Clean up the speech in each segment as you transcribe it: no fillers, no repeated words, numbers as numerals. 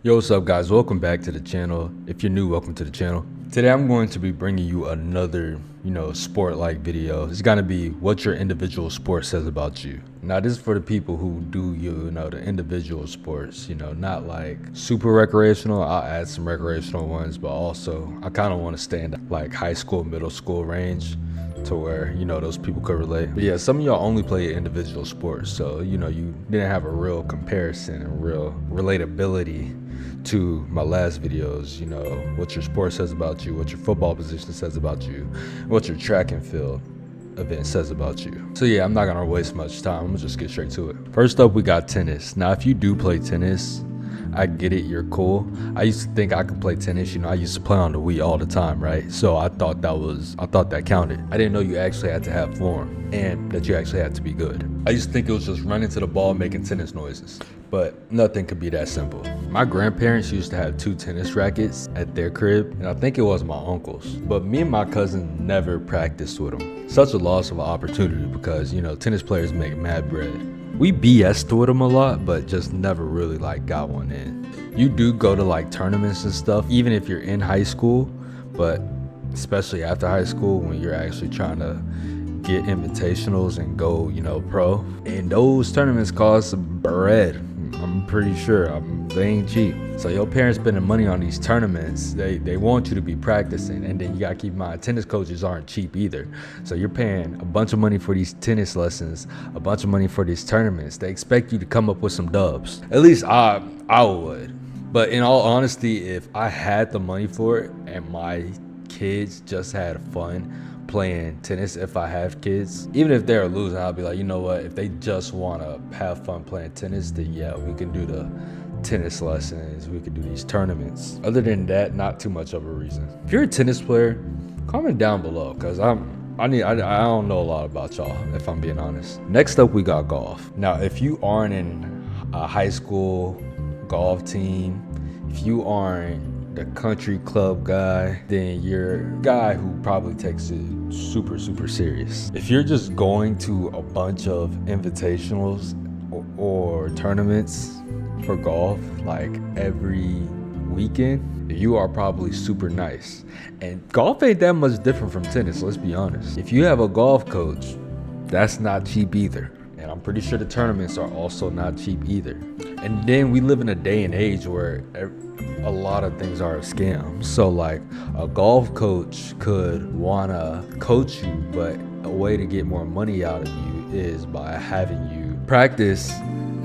Yo, what's up guys? Welcome back to the channel. If you're new, welcome to the channel. Today I'm going to be bringing you another, sport-like video. It's gonna be what your individual sport says about you. Now this is for the people who do, the individual sports, not like super recreational. I'll add some recreational ones, but also I kind of want to stay in the, like high school, middle school range to where, those people could relate. But yeah, some of y'all only play individual sports. So, you didn't have a real comparison and real relatability to my last videos, what your sport says about you, what your football position says about you, what your track and field event says about you. So yeah, I'm not gonna waste much time. I'm gonna just get straight to it. First up, we got tennis. Now, if you do play tennis, I get it, you're cool. I used to think I could play tennis, I used to play on the Wii all the time, right? So I thought that counted. I didn't know you actually had to have form and that you actually had to be good. I used to think it was just running to the ball making tennis noises, but nothing could be that simple. My grandparents used to have 2 tennis rackets at their crib, and I think it was my uncle's, but me and my cousin never practiced with them. Such a loss of an opportunity because, tennis players make mad bread. We BS'd with them a lot, but just never really got one in. You do go to tournaments and stuff, even if you're in high school, but especially after high school when you're actually trying to get invitationals and go, pro. And those tournaments cost bread. I'm pretty sure they ain't cheap. So your parents spending money on these tournaments, they want you to be practicing, and then you gotta keep in mind tennis coaches aren't cheap either. So you're paying a bunch of money for these tennis lessons, a bunch of money for these tournaments. They expect you to come up with some dubs. At least I would. But in all honesty, if I had the money for it and my kids just had fun playing tennis, if I have kids, even if they're losing, I'll be like, you know what, if they just want to have fun playing tennis, then yeah, we can do the tennis lessons, we could do these tournaments. Other than that, not too much of a reason. If you're a tennis player, comment down below, because I don't know a lot about y'all, if I'm being honest. Next up, we got golf. Now, if you aren't in a high school golf team, if you aren't the country club guy, then you're a guy who probably takes it super serious. If you're just going to a bunch of invitationals or tournaments for golf every weekend, you are probably super nice. And golf ain't that much different from tennis, let's be honest. If you have a golf coach, that's not cheap either. And I'm pretty sure the tournaments are also not cheap either. And then we live in a day and age where a lot of things are a scam. So a golf coach could wanna coach you, but a way to get more money out of you is by having you practice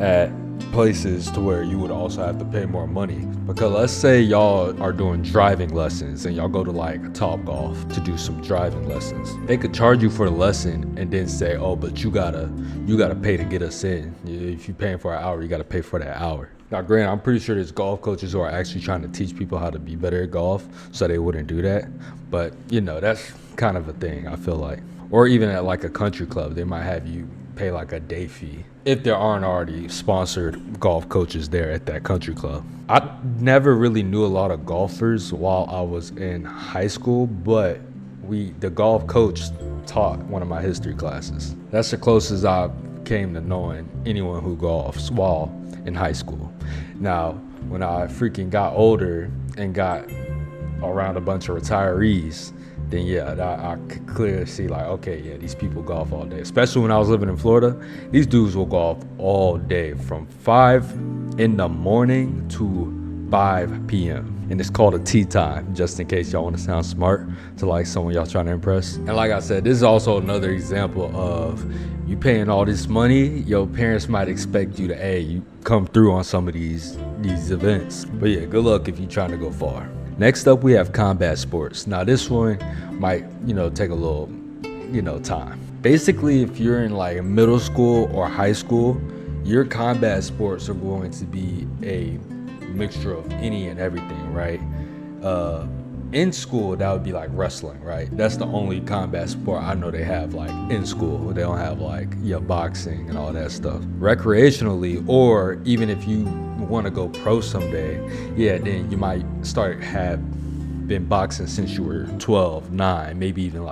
at places to where you would also have to pay more money. Because let's say y'all are doing driving lessons and y'all go to Top Golf to do some driving lessons. They could charge you for the lesson and then say, oh, but you gotta pay to get us in. If you're paying for an hour, you gotta pay for that hour. Now, granted, I'm pretty sure there's golf coaches who are actually trying to teach people how to be better at golf, so they wouldn't do that. But, that's kind of a thing, I feel like. Or even at a country club, they might have you pay a day fee if there aren't already sponsored golf coaches there at that country club. I never really knew a lot of golfers while I was in high school, but the golf coach taught one of my history classes. That's the closest I came to knowing anyone who golfs while in high school. Now, when I freaking got older and got around a bunch of retirees, then yeah, I could clearly see okay, yeah, these people golf all day. Especially when I was living in Florida, these dudes will golf all day from 5 in the morning to 5 p.m. And it's called a tea time, just in case y'all want to sound smart to someone y'all trying to impress. And like I said, this is also another example of you paying all this money, your parents might expect you to, you come through on some of these events. But yeah, good luck if you're trying to go far. Next up, we have combat sports. Now this one might, take a little, time. Basically, if you're in middle school or high school, your combat sports are going to be a mixture of any and everything, right? In school, that would be wrestling, right? That's the only combat sport I know they have in school. They don't have boxing and all that stuff. Recreationally, or even if you want to go pro someday, yeah, then you might have been boxing since you were 12, 9, maybe even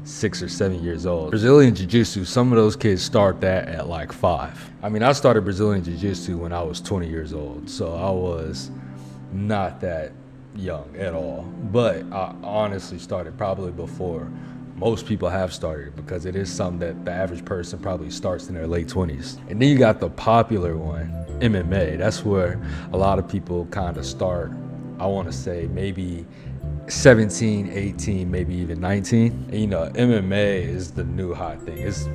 6 or 7 years old. Brazilian Jiu-Jitsu, some of those kids start that at 5. I mean, I started Brazilian Jiu-Jitsu when I was 20 years old, so I was not that young at all. But I honestly started probably before most people have started, because it is something that the average person probably starts in their late 20s. And then you got the popular one, MMA. That's where a lot of people kind of start, I want to say maybe 17, 18, maybe even 19. And you know, MMA is the new hot thing. It's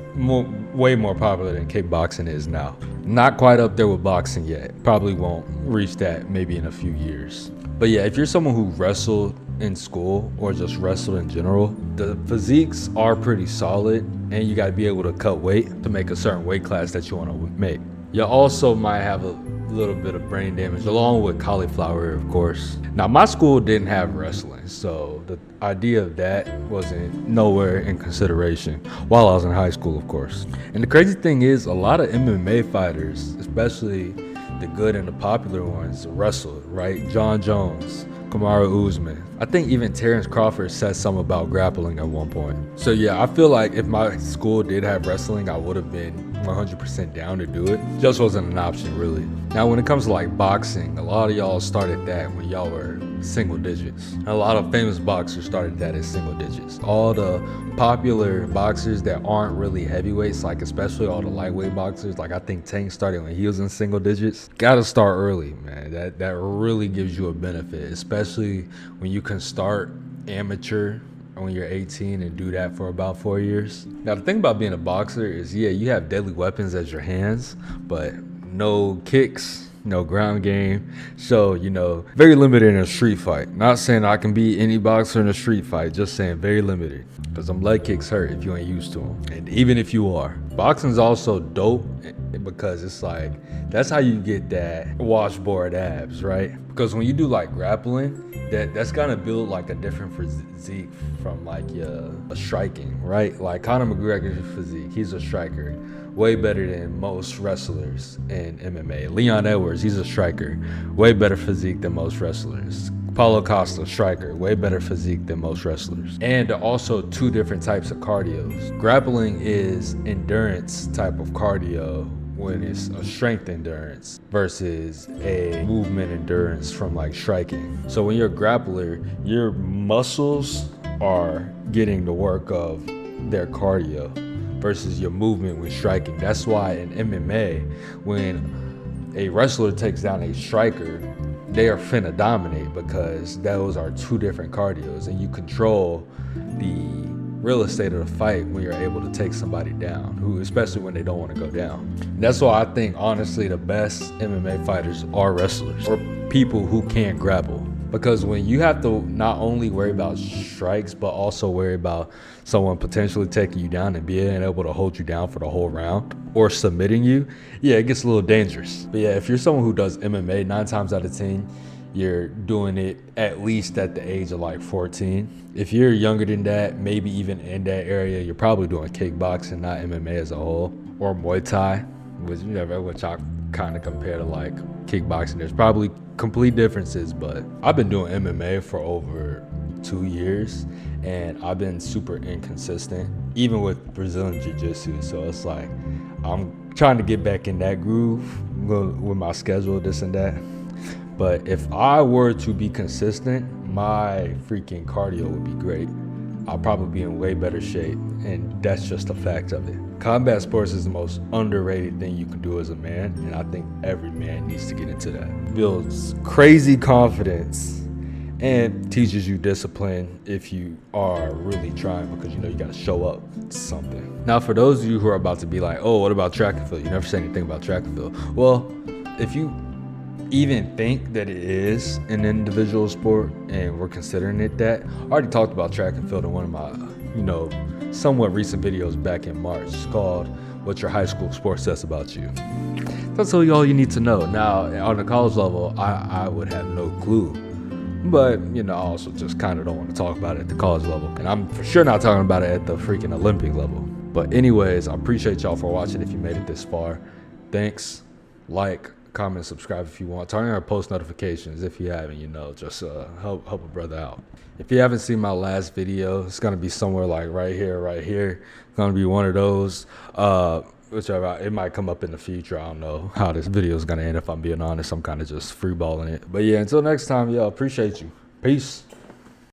way more popular than kickboxing is now. Not quite up there with boxing yet. Probably won't reach that maybe in a few years. But yeah, if you're someone who wrestled in school or just wrestled in general, the physiques are pretty solid, and you got to be able to cut weight to make a certain weight class that you want to make. You also might have a little bit of brain damage along with cauliflower, of course. Now, my school didn't have wrestling, so the idea of that wasn't nowhere in consideration while I was in high school, of course. And the crazy thing is, a lot of MMA fighters, especially the good and the popular ones, wrestled, right? John Jones, Kamaru Usman. I think even Terrence Crawford said something about grappling at one point. So yeah, I feel like if my school did have wrestling, I would have been 100% down to do it. Just wasn't an option, really. Now, when it comes to like boxing, a lot of y'all started that when y'all were single digits. A lot of famous boxers started that as single digits. All the popular boxers that aren't really heavyweights, like especially all the lightweight boxers, like I think Tank started when he was in single digits. Gotta start early, man. That really gives you a benefit, especially when you can start amateur when you're 18 and do that for about 4 years. Now, the thing about being a boxer is, yeah, you have deadly weapons as your hands, but no kicks, no ground game. So, you know, very limited in a street fight. Not saying I can beat any boxer in a street fight, just saying very limited. Because them leg kicks hurt if you ain't used to them. And even if you are. Boxing's also dope because it's like, that's how you get that washboard abs, right? Because when you do like grappling, that's gonna build like a different physique from like a striking, right? Like Conor McGregor's physique, he's a striker, way better than most wrestlers in MMA. Leon Edwards, he's a striker, way better physique than most wrestlers. Paulo Costa, striker, way better physique than most wrestlers. And also two different types of cardios. Grappling is endurance type of cardio when it's a strength endurance versus a movement endurance from like striking. So when you're a grappler, your muscles are getting the work of their cardio versus your movement when striking. That's why in MMA, when a wrestler takes down a striker, they are finna dominate, because those are two different cardios, and you control the real estate of the fight when you're able to take somebody down, who, especially when they don't want to go down. And that's why I think honestly the best MMA fighters are wrestlers or people who can't grapple, because when you have to not only worry about strikes but also worry about someone potentially taking you down and being able to hold you down for the whole round or submitting you, yeah, it gets a little dangerous. But yeah, if you're someone who does MMA, 9 times out of 10 you're doing it at least at the age of like 14. If you're younger than that, maybe even in that area, you're probably doing kickboxing, not MMA as a whole, or Muay Thai, which I kind of compare to like kickboxing. There's probably complete differences, but I've been doing MMA for over 2 years, and I've been super inconsistent, even with Brazilian Jiu-Jitsu. So it's like I'm trying to get back in that groove with my schedule, this and that. But if I were to be consistent, my freaking cardio would be great. I'll probably be in way better shape, and that's just a fact of it. Combat sports is the most underrated thing you can do as a man, and I think every man needs to get into that. Builds crazy confidence and teaches you discipline if you are really trying, because you know you gotta show up to something. Now, for those of you who are about to be like, oh, what about track and field? You never said anything about track and field. Well, if you even think that it is an individual sport and we're considering it that, I already talked about track and field in one of my, somewhat recent videos back in March. It's called What Your High School Sport Says About You. That's all you need to know. Now, on the college level, I would have no clue. But, I also just kind of don't want to talk about it at the college level. And I'm for sure not talking about it at the freaking Olympic level. But anyways, I appreciate y'all for watching if you made it this far. Thanks. Like, comment, subscribe if you want. Turn on our post notifications if you haven't, just help a brother out. If you haven't seen my last video, it's going to be somewhere like right here. It's going to be one of those. whichever, it might come up in the future. I don't know how this video is gonna end. If I'm being honest, I'm kind of just freeballing it. But yeah, until next time, y'all, appreciate you. Peace.